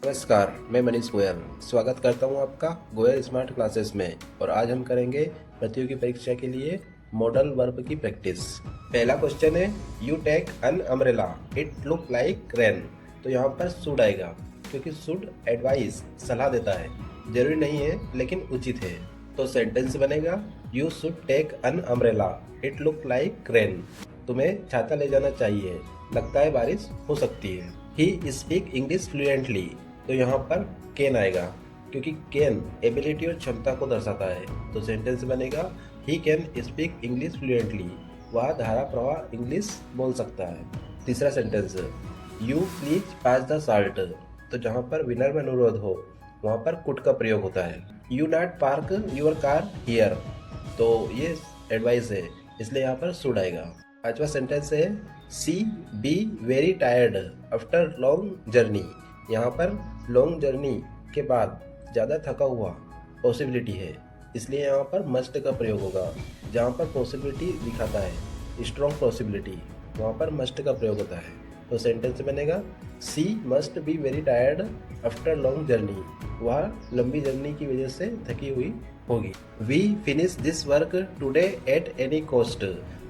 नमस्कार, मैं मनीष गोयल स्वागत करता हूं आपका गोयल स्मार्ट क्लासेस में। और आज हम करेंगे प्रतियोगी परीक्षा के लिए मॉडल वर्ब की प्रैक्टिस। पहला क्वेश्चन है, you take an umbrella, it look like rain. तो यहाँ पर शुड आएगा, क्योंकि शुड एडवाइस सलाह देता है, जरूरी नहीं है लेकिन उचित है। तो सेंटेंस बनेगा, you should take an umbrella, it look like rain. तुम्हें छाता ले जाना चाहिए, लगता है बारिश हो सकती है। He speak English fluently. तो यहाँ पर कैन आएगा, क्योंकि कैन एबिलिटी और क्षमता को दर्शाता है। तो सेंटेंस बनेगा, he can speak English fluently. वह धारा प्रवाह इंग्लिश बोल सकता है। तीसरा sentence, you please pass the salt. तो जहाँ पर विनर में अनुरोध हो वहाँ पर कुड का प्रयोग होता है। You not park your car here. तो ये एडवाइस है, इसलिए यहाँ पर शुड आएगा। पांचवा सेंटेंस है, she be very tired after long journey. यहाँ पर लॉन्ग जर्नी के बाद ज़्यादा थका हुआ पॉसिबिलिटी है, इसलिए यहाँ पर मस्ट का प्रयोग होगा। जहाँ पर पॉसिबिलिटी दिखाता है स्ट्रॉन्ग पॉसिबिलिटी, वहाँ पर मस्ट का प्रयोग होता है। तो सेंटेंस बनेगा, she must be very tired after long journey. वह लंबी जर्नी की वजह से थकी हुई होगी। We finish this work today at any cost.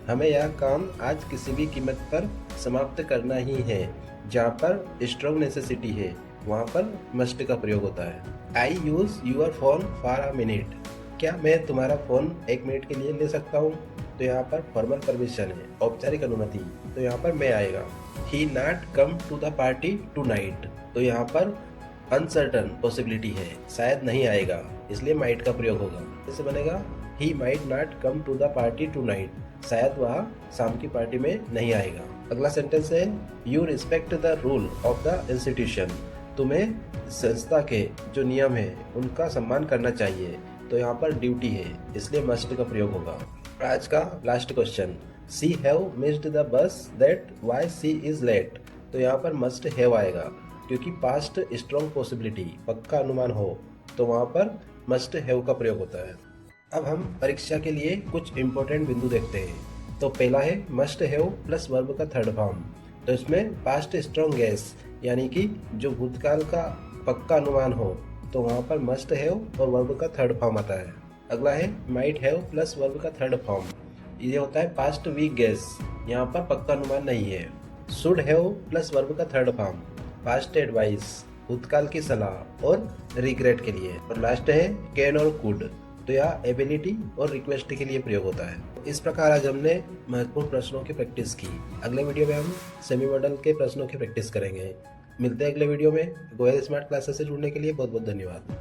हमें यह काम आज किसी भी कीमत पर समाप्त करना ही है। जहाँ पर स्ट्रॉन्ग नेसेसिटी है वहाँ पर मस्ट का प्रयोग होता है। I use your phone for a minute. क्या मैं तुम्हारा फोन एक मिनट के लिए ले सकता हूँ। तो यहाँ पर फॉर्मल परमिशन है, औपचारिक अनुमति। तो यहाँ पर मैं आएगा। He not come to the party tonight. तो यहाँ पर अनसर्टन पॉसिबिलिटी है, शायद नहीं आएगा, इसलिए माइट का प्रयोग होगा। जैसे बनेगा, he might not come to the party tonight. शायद वह शाम की पार्टी में नहीं आएगा। अगला सेंटेंस है, you respect the rule of the institution. तुम्हें संस्था के जो नियम है उनका सम्मान करना चाहिए। तो यहाँ पर ड्यूटी है, इसलिए मस्ट का प्रयोग होगा। आज का last question, she have missed the bus that why she is late. तो यहाँ पर मस्ट हैव आएगा, क्योंकि पास्ट स्ट्रॉन्ग पॉसिबिलिटी पक्का अनुमान हो तो वहाँ पर मस्ट हैव का प्रयोग होता है। अब हम परीक्षा के लिए कुछ इंपॉर्टेंट बिंदु देखते हैं। तो पहला है मस्ट हैव प्लस वर्ब का थर्ड फॉर्म। तो इसमें पास्ट स्ट्रॉन्ग गेस, यानी कि जो भूतकाल का पक्का अनुमान हो तो वहाँ पर मस्ट हैव और वर्ब का थर्ड फॉर्म आता है। अगला है माइट हैव प्लस वर्ब का थर्ड फॉर्म। ये होता है पास्ट वीक गेस, यहाँ पर पक्का अनुमान नहीं है। शुड हैव प्लस वर्ब का थर्ड फॉर्म, पास्ट एडवाइस, भूतकाल की सलाह और रिग्रेट के लिए। और लास्ट है कैन और कुड। तो यह एबिलिटी और रिक्वेस्ट के लिए प्रयोग होता है। इस प्रकार आज हमने महत्वपूर्ण प्रश्नों की प्रैक्टिस की। अगले वीडियो में हम सेमी मॉडल के प्रश्नों की प्रैक्टिस करेंगे। मिलते हैं अगले वीडियो में। गोयल स्मार्ट क्लासेस से जुड़ने के लिए बहुत बहुत धन्यवाद।